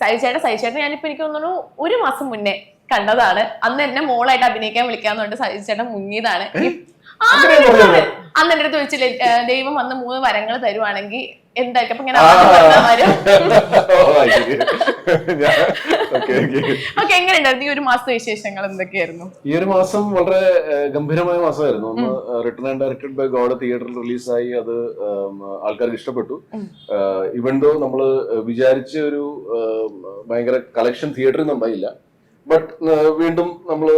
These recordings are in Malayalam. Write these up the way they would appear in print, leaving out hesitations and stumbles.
സജിച്ചേട്ടൻ ഞാനിപ്പോ എനിക്ക് തോന്നുന്നു 1 മാസം മുന്നേ കണ്ടതാണ്. അന്ന് എന്നെ മോളായിട്ട് അഭിനയിക്കാൻ വിളിക്കാന്നുണ്ട് സജിച്ചേട്ടൻ മുങ്ങിയതാണ്. അന്ന് എന്റെ അടുത്ത് ചോദിച്ചില്ലേ ദൈവം വന്ന് 3 വരങ്ങൾ തരുവാണെങ്കിൽ എന്തായിരിക്കും? അപ്പൊ ഇങ്ങനെ എങ്ങനെയുണ്ടായിരുന്നു ഈ 1 മാസത്തെ വിശേഷങ്ങൾ? എന്തൊക്കെയായിരുന്നു? ഈ 1 മാസം വളരെ ഗംഭീരമായ മാസമായിരുന്നു. ഒന്ന് written and directed by God തിയേറ്ററിൽ റിലീസായി. അത് ആൾക്കാർക്ക് ഇഷ്ടപ്പെട്ടു. ഇവൻ ദോ നമ്മള് വിചാരിച്ച ഒരു ഭയങ്കര കളക്ഷൻ തിയേറ്ററിൽ നിന്നും ഉണ്ടായില്ല. ബട്ട് വീണ്ടും നമ്മൾ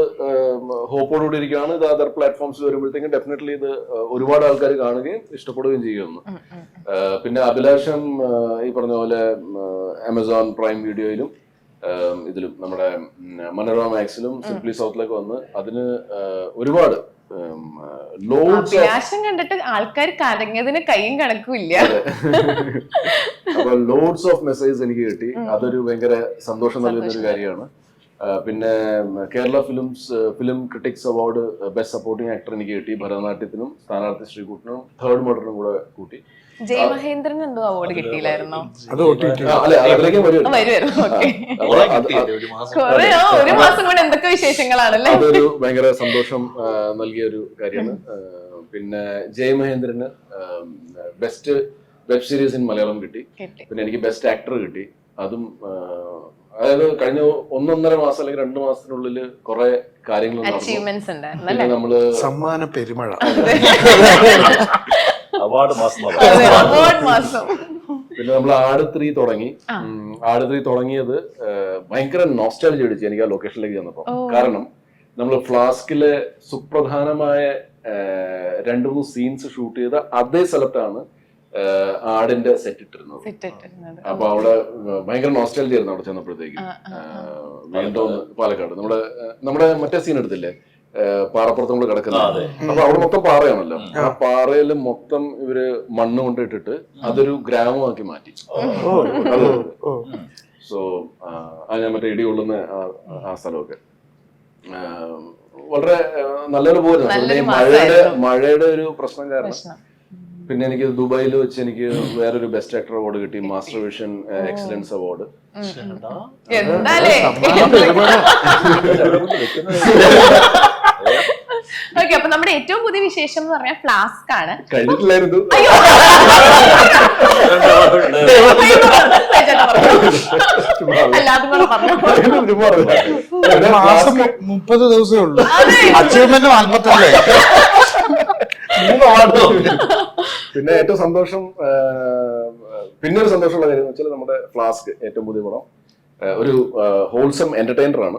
ഹോപ്പോടുകൂടി ഇരിക്കുകയാണ്. ഇത് അതർ പ്ലാറ്റ്ഫോംസിൽ വരുമ്പോഴത്തേക്കും ഡെഫിനറ്റ്ലി ഇത് ഒരുപാട് ആൾക്കാർ കാണുകയും ഇഷ്ടപ്പെടുകയും ചെയ്യുന്നു. പിന്നെ അഭിലാഷം ഈ പറഞ്ഞ പോലെ ആമസോൺ പ്രൈം വീഡിയോയിലും ഇതിലും നമ്മുടെ മനോരമ മാക്സിലും സിംപ്ലി സൗത്തിലൊക്കെ വന്ന് അതിന് ഒരുപാട് അഭിലാഷം കണ്ടിട്ട് ആൾക്കാർ കരഞ്ഞതിന് കൈയും കണക്കുമില്ല. അപ്പൊ ലോഡ്സ് ഓഫ് മെസ്സേജ് എനിക്ക് കിട്ടി. അതൊരു ഭയങ്കര സന്തോഷം നൽകുന്ന ഒരു കാര്യമാണ്. പിന്നെ Kerala film critics award best supporting actor എനിക്ക് കിട്ടി. ഭരതനാട്യത്തിനും സ്ഥാനാർത്ഥി ശ്രീകുട്ടനും തേർഡ് മർഡറിനും കൂടെ കൂട്ടി. ജയമഹേന്ദ്രൻ എന്തോ അവാർഡ് കിട്ടിയില്ലായിരുന്നോ? ഒരു മാസം കൊണ്ട് എന്തൊക്കെ വിശേഷങ്ങളാണല്ലേ. അതൊരു ഭയങ്കര സന്തോഷം നൽകിയ ഒരു കാര്യമാണ്. പിന്നെ ജയമഹേന്ദ്രന് best web series in Malayalam കിട്ടി. പിന്നെ എനിക്ക് ബെസ്റ്റ് ആക്ടർ കിട്ടി. അതും അതായത് കഴിഞ്ഞ 1.5 മാസം അല്ലെങ്കിൽ 2 മാസത്തിനുള്ളിൽ കുറെ കാര്യങ്ങൾ നമ്മള് സമ്മാന പെരുമഴ അവാർഡ് മാസം. പിന്നെ നമ്മൾ ആട് 3 തുടങ്ങി. ആട് 3 തുടങ്ങിയത് ഭയങ്കര നോസ്റ്റാൾജി അടിച്ചു എനിക്ക് ആ ലൊക്കേഷനിലേക്ക് ചെന്നപ്പോ. കാരണം നമ്മൾ ഫ്ലാസ്കിലെ സുപ്രധാനമായ 2-3 സീൻസ് ഷൂട്ട് ചെയ്ത അതേ സ്ഥലത്താണ് ആടിന്റെ സെറ്റ് ഇട്ടിരുന്നത്. അപ്പൊ അവിടെ ഭയങ്കര നോസ്റ്റാൾജി ആയിരുന്നു അവിടെ ചെന്നപ്പോഴത്തേക്ക്. വീണ്ടും പാലക്കാട് നമ്മുടെ മറ്റേ സീൻ എടുത്തില്ലേ, പാറപ്പുറത്ത് നമ്മൾ കിടക്കുന്നത്. അപ്പൊ അവിടെ മൊത്തം പാറയാണല്ലോ. ആ പാറയിൽ മൊത്തം ഇവര് മണ്ണ് കൊണ്ടിട്ടിട്ട് അതൊരു ഗ്രാമമാക്കി മാറ്റി. സോ ഞാൻ മറ്റേ ഇടി കൊള്ളുന്ന ആ സ്ഥലമൊക്കെ വളരെ നല്ലൊരു പോയിരുന്നു. മഴയുടെ ഒരു പ്രശ്നം കാരണം. പിന്നെ എനിക്ക് ദുബായിൽ വെച്ച് എനിക്ക് വേറൊരു ബെസ്റ്റ് ആക്ടർ അവാർഡ് കിട്ടി. Master vision excellence award. Okay, അപ്പൊ നമ്മുടെ ഏറ്റവും പുതിയ വിശേഷം എന്ന് പറഞ്ഞാൽ ഫ്ലാസ്ക് ആണ്. കഴിഞ്ഞിട്ടില്ലായിരുന്നു. മാസം 30 ദിവസമേ ഉള്ളൂ. അച്ചീവ്മെന്റ് 45. പിന്നെ ഏറ്റവും സന്തോഷം, പിന്നെ ഒരു സന്തോഷമുള്ള കാര്യം എന്ന് വെച്ചാൽ നമ്മുടെ ഫ്ലാസ്ക് ഏറ്റവും പുതിയ പടം ഒരു ഹോൾസം എന്റർടൈനർ ആണ്.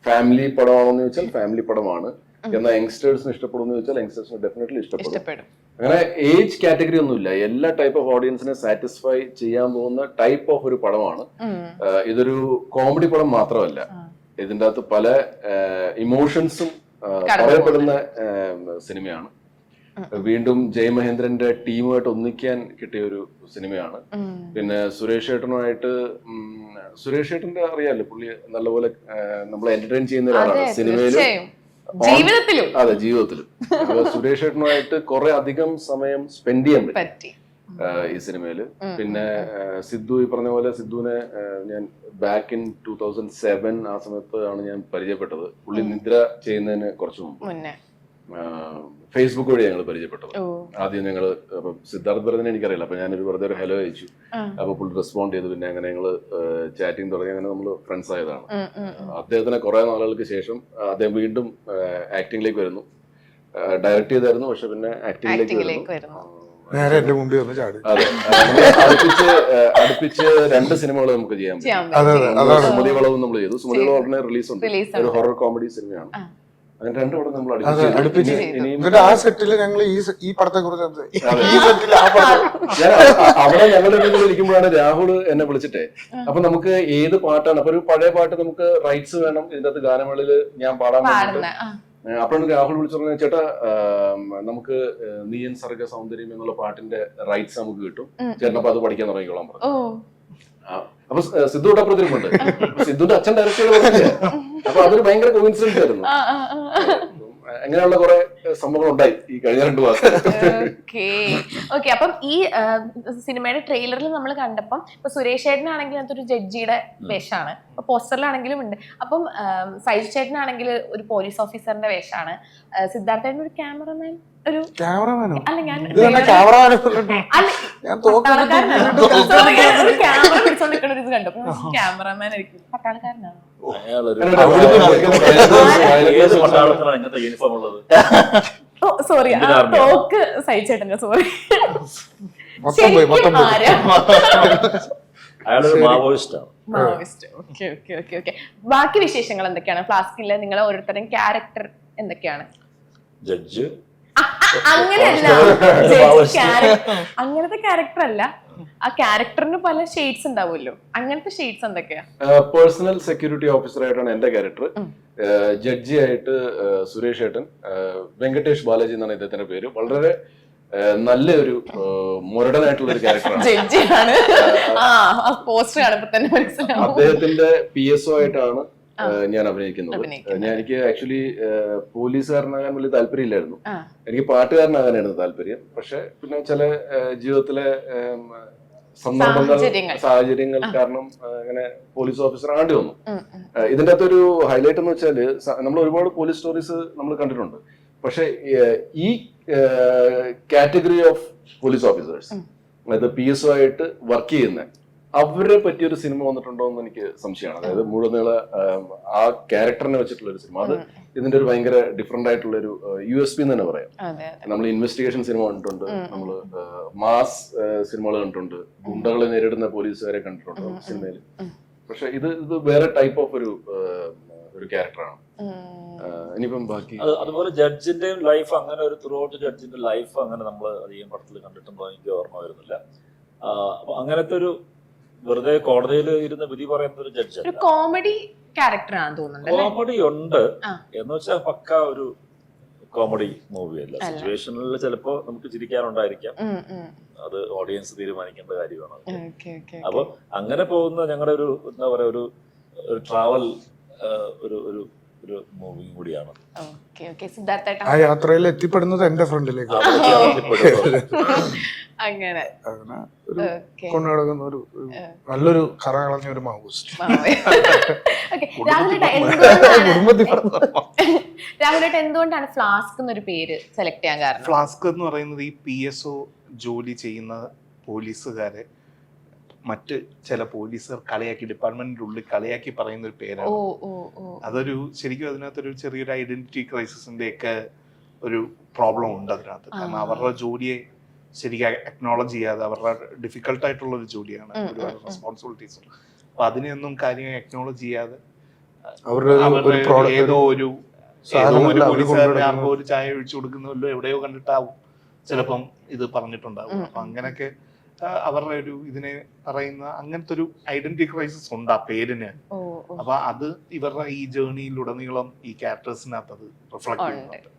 ഫാമിലി പടമാണെന്ന് ചോദിച്ചാൽ ഫാമിലി പടമാണ്. എന്നാൽ യങ്സ്റ്റേഴ്സിന് ഇഷ്ടപ്പെടുമെന്ന് ചോദിച്ചാൽ യങ്സ്റ്റേഴ്സിന് ഡെഫിനറ്റ്ലി ഇഷ്ടപ്പെടും. അങ്ങനെ ഏജ് കാറ്റഗറി ഒന്നുമില്ല. എല്ലാ ടൈപ്പ് ഓഫ് ഓഡിയൻസിനെ സാറ്റിസ്ഫൈ ചെയ്യാൻ പോകുന്ന ടൈപ്പ് ഓഫ് ഒരു പടമാണ്. ഇതൊരു കോമഡി പടം മാത്രമല്ല, ഇതിൻ്റെ അകത്ത് പല ഇമോഷൻസും പറയപ്പെടുന്ന സിനിമയാണ്. വീണ്ടും ജയമഹേന്ദ്രന്റെ ടീമുമായിട്ട് ഒന്നിക്കാൻ കിട്ടിയ ഒരു സിനിമയാണ്. പിന്നെ സുരേഷ് ഏട്ടന്റെ അറിയാലോ, പുള്ളി നല്ലപോലെ നമ്മളെ എന്റർടൈൻ ചെയ്യുന്ന ഒരാളാണ് സിനിമയിലും ജീവിതത്തിലും. അതെ, ജീവിതത്തിലും. സുരേഷ് ഏട്ടനുമായിട്ട് കുറെ അധികം സമയം സ്പെൻഡ് ചെയ്യാൻ പറ്റി ഈ സിനിമയില്. പിന്നെ സിദ്ധു, ഈ പറഞ്ഞ പോലെ സിദ്ധുവിനെ ഞാൻ ബാക്ക് ഇൻ 2007 ആ സമയത്താണ് ഞാൻ പരിചയപ്പെട്ടത്. പുള്ളി നിദ്ര ചെയ്യുന്നതിന് കുറച്ച് മുമ്പ് ഫേസ്ബുക്ക് വഴി ഞങ്ങൾ പരിചയപ്പെട്ടത്. ആദ്യം ഞങ്ങള് സിദ്ധാർത്ഥ് ഭരതനെ എനിക്കറിയില്ല. അപ്പൊ ഞാനൊരു വെറുതെ ഒരു ഹലോ അയച്ചു. അപ്പൊ പുള്ളി റെസ്പോണ്ട് ചെയ്തു. പിന്നെ അങ്ങനെ ഞങ്ങള് ചാറ്റിംഗ് തുടങ്ങി. അങ്ങനെ നമ്മള് ഫ്രണ്ട്സ് ആയതാണ്. അദ്ദേഹത്തിന് കുറെ നാളുകൾക്ക് ശേഷം അദ്ദേഹം വീണ്ടും ആക്ടിംഗിലേക്ക് വരുന്നു. ഡയറക്ട് ചെയ്തായിരുന്നു, പക്ഷെ പിന്നെ ആക്ടിംഗിലേക്ക് വരുന്നു. നേരെ എന്റെ മുമ്പിൽ വന്ന് ചാടി. അതെ, അടുപ്പിച്ച് 2 സിനിമകൾ നമുക്ക് ചെയ്യാൻ പറ്റും. സുമതി വളവും നമ്മൾ ചെയ്തു. സുമതി വളവ് ഉടനെ റിലീസ് ഉണ്ട്. ഒരു ഹൊറർ കോമഡി സിനിമയാണ്. അങ്ങനെ 2 പടം നമ്മൾ അടുപ്പിച്ച്. ആ സെറ്റില് ഞങ്ങൾ ഈ പടത്തെ കുറിച്ച് അവിടെ ഞങ്ങളുടെ ഇരിക്കുമ്പോഴാണ് രാഹുൽ എന്നെ വിളിച്ചിട്ടേ, അപ്പൊ നമുക്ക് ഏത് പാട്ടാണ്, അപ്പൊ ഒരു പഴയ പാട്ട് നമുക്ക് റൈറ്റ്സ് വേണം ഇതിന്റെ അകത്ത് ഗാനമേളയില് ഞാൻ പാടാൻ വേണ്ടിട്ട്. അപ്പോഴാണ് രാഹുൽ വിളിച്ചു പറഞ്ഞത്, ചേട്ടാ നമുക്ക് നീയൻ സർഗ സൗന്ദര്യം എന്നുള്ള പാട്ടിന്റെ റൈറ്റ്സ് നമുക്ക് കിട്ടും ചേട്ടൻ, അപ്പൊ അത് പഠിക്കാൻ തുടങ്ങിക്കോളാൻ പറഞ്ഞു. അപ്പൊ സിദ്ധു അപ്പുറത്തിരിപ്പുണ്ട്. സിദ്ധുന്റെ അച്ഛൻ ഡയറക്ടർ പറഞ്ഞില്ല. അപ്പൊ അതൊരു ഭയങ്കര കോയിൻസിഡൻസ് ആയിരുന്നു. അങ്ങനെയുള്ള കുറെ സംഭവങ്ങൾ ഉണ്ടായി ഈ കഴിഞ്ഞ 2 മാസം. ഓക്കെ. അപ്പം ഈ സിനിമയുടെ ട്രെയിലറിൽ നമ്മൾ കണ്ടപ്പം ഇപ്പൊ സുരേഷ് ചേട്ടനാണെങ്കിൽ അതൊരു ജഡ്ജിയുടെ വേഷമാണ്, ഇപ്പൊ പോസ്റ്ററിലാണെങ്കിലും ഉണ്ട്. അപ്പം സൈജു ചേട്ടനാണെങ്കിൽ ഒരു പോലീസ് ഓഫീസറിന്റെ വേഷമാണ്, സിദ്ധാർത്ഥേട്ടൻ ഒരു ക്യാമറമാൻ, ഒരു ക്യാമറമാനോ? അല്ല ഞാൻ ക്യാമറ പിടിച്ചോണ്ടിരിക്കണ ഒരു ഇത് കണ്ടു. ക്യാമറമാൻ ആയിരിക്കും, പട്ടാളക്കാരനാണ്. സോറി, തോക്ക് സഹിച്ചേട്ടന്റെ, sorry. Maoist. Okay okay okay okay. ബാക്കി വിശേഷങ്ങൾ എന്തൊക്കെയാണ് ഫ്ലാസ്കിലെ? നിങ്ങളെ ഓരോരുത്തരും ക്യാരക്ടർ എന്തൊക്കെയാണ്? ജഡ്ജ് അങ്ങനെയല്ല, അങ്ങനത്തെ ക്യാരക്ടർ അല്ല, ആ ക്യാരക്ടറിന് പല ഷെയ്ഡ്സ് ഉണ്ടാവുമല്ലോ, അങ്ങനത്തെ ഷെയ്ഡ്സ് എന്തൊക്കെയാ? പേഴ്സണൽ സെക്യൂരിറ്റി ഓഫീസർ ആയിട്ടാണ് എന്റെ ക്യാരക്ടർ. ജഡ്ജി ആയിട്ട് സുരേഷ് ഏട്ടൻ, വെങ്കടേഷ് ബാലാജി എന്നാണ് ഇദ്ദേഹത്തിന്റെ പേര്. വളരെ നല്ലൊരു മുരടനായിട്ടുള്ള ഒരു ക്യാരക്ടറാണ്. അദ്ദേഹത്തിന്റെ PSO ആയിട്ടാണ് ഞാൻ അഭിനയിക്കുന്നത്. എനിക്ക് ആക്ച്വലി പോലീസുകാരനാകാൻ വലിയ താല്പര്യമില്ലായിരുന്നു, എനിക്ക് പാട്ടുകാരനാകാനായിരുന്നു താല്പര്യം. പക്ഷെ പിന്നെ ചില ജീവിതത്തിലെ സന്ദർഭങ്ങൾ, സാഹചര്യങ്ങൾ കാരണം അങ്ങനെ പോലീസ് ഓഫീസർ ആണ്ടി വന്നു. ഇതിന്റെ അകത്തൊരു ഹൈലൈറ്റ് എന്ന് വെച്ചാല്, നമ്മൾ ഒരുപാട് പോലീസ് സ്റ്റോറീസ് നമ്മൾ കണ്ടിട്ടുണ്ട്, പക്ഷെ ഈ കാറ്റഗറി ഓഫ് പോലീസ് ഓഫീസേഴ്സ്, അതായത് PSO ആയിട്ട് വർക്ക് ചെയ്യുന്ന അവരെ പറ്റിയൊരു സിനിമ വന്നിട്ടുണ്ടോ എന്ന് എനിക്ക് സംശയമാണ്. അതായത് മുഴുനീള ആ ക്യാരക്ടറിനെ വെച്ചിട്ടുള്ള ഒരു സിനിമ, അത് ഇതിന്റെ ഒരു ഭയങ്കര ഡിഫറെന്റ് ആയിട്ടുള്ള ഒരു USP എന്ന് തന്നെ പറയാം. നമ്മൾ ഇൻവെസ്റ്റിഗേഷൻ സിനിമ കണ്ടിട്ടുണ്ട്, നമ്മള് മാസ് സിനിമകൾ കണ്ടിട്ടുണ്ട്, ഗുണ്ടകളെ നേരിടുന്ന പോലീസുകാരെ കണ്ടിട്ടുണ്ട് സിനിമയിൽ. പക്ഷെ ഇത് വേറെ ടൈപ്പ് ഓഫ് ഒരു ക്യാരക്ടറാണ്. ഇനിയിപ്പം ബാക്കി അതുപോലെ ജഡ്ജിന്റെയും ലൈഫ് അങ്ങനെ ഒരു ത്രൂ ഔട്ട് ജഡ്ജിന്റെ ലൈഫ് അങ്ങനെ നമ്മൾ അധികം പടത്തിൽ കണ്ടിട്ടുണ്ടോ എനിക്ക് ഓർമ്മ വരുന്നില്ല. അപ്പൊ അങ്ങനത്തെ ഒരു വെറുതെ കോടതിയിൽ ഇരുന്ന് വിധി പറയുന്ന ഒരു ജഡ്ജ് ഒരു കോമഡി ക്യാരക്ടറാണ് തോന്നുന്നത്. കോമഡി ഉണ്ട് എന്ന് വെച്ചാൽ പക്ക ഒരു കോമഡി മൂവി അല്ല. സിറ്റുവേഷനിൽ ചിലപ്പോ നമുക്ക് ചിരിക്കാനുണ്ടായിരിക്കാം, അത് ഓഡിയൻസ് തീരുമാനിക്കേണ്ട കാര്യമാണ്. അപ്പൊ അങ്ങനെ പോകുന്ന ഞങ്ങളുടെ ഒരു എന്താ പറയാ ഒരു ട്രാവൽ ഒരു ഒരു ഒരു മൂവി കൂടിയാണ്. ആ യാത്രയിൽ എത്തിപ്പെടുന്നത് എന്റെ ഫ്രണ്ടിലേക്ക് അങ്ങനെ കൊണ്ടു നടക്കുന്ന ഒരു നല്ലൊരു കറ കളഞ്ഞ ഒരു മാവോയിസ്റ്റ്. രാഹുലേട്ട, എന്തുകൊണ്ടാണ് ഫ്ലാസ്ക് എന്നൊരു പേര് സെലക്ട് ചെയ്യാൻ കാരണം? ഫ്ലാസ്ക് എന്ന് പറയുന്നത് ഈ PSO ജോലി ചെയ്യുന്ന പോലീസുകാരെ മറ്റ് ചില പോലീസുകാർ കളിയാക്കി, ഡിപ്പാർട്ട്മെന്റിന്റെ ഉള്ളിൽ കളിയാക്കി പറയുന്ന ഒരു പേരാണ്. അതൊരു ശരിക്കും അതിനകത്തൊരു ചെറിയൊരു ഐഡന്റിറ്റി ക്രൈസിസിന്റെ ഒക്കെ ഒരു പ്രോബ്ലം ഉണ്ട് അതിനകത്ത്. കാരണം അവരുടെ ജോലിയെ ശരിക്കും അക്നോളജ് ചെയ്യാതെ, അവരുടെ ഡിഫിക്കൽട്ട് ആയിട്ടുള്ള ഒരു ജോലിയാണ്, ഒരുപാട് റെസ്പോൺസിബിലിറ്റീസ്. അപ്പൊ അതിനെയൊന്നും കാര്യമായി അക്നോളജ് ചെയ്യാതെ ഏതോ ഒരു പോലീസുകാരനെ ആർക്കോ ഒരു ചായ ഒഴിച്ചു കൊടുക്കുന്നല്ലോ എവിടെയോ കണ്ടിട്ടാവും ചിലപ്പം ഇത് പറഞ്ഞിട്ടുണ്ടാവും. അപ്പൊ അങ്ങനെയൊക്കെ അവരുടെ ഒരു ഇതിനെ പറയുന്ന അങ്ങനത്തെ ഒരു ഐഡന്റിറ്റി ക്രൈസിസ് ഉണ്ട് ആ പേരിന്. അപ്പൊ അത് ഇവരുടെ ഈ ജേർണിയിലുടനീളം ഈ ക്യാരക്ടേഴ്സിനകത്ത് അത് റിഫ്ലക്ട് ചെയ്യുന്നുണ്ട്.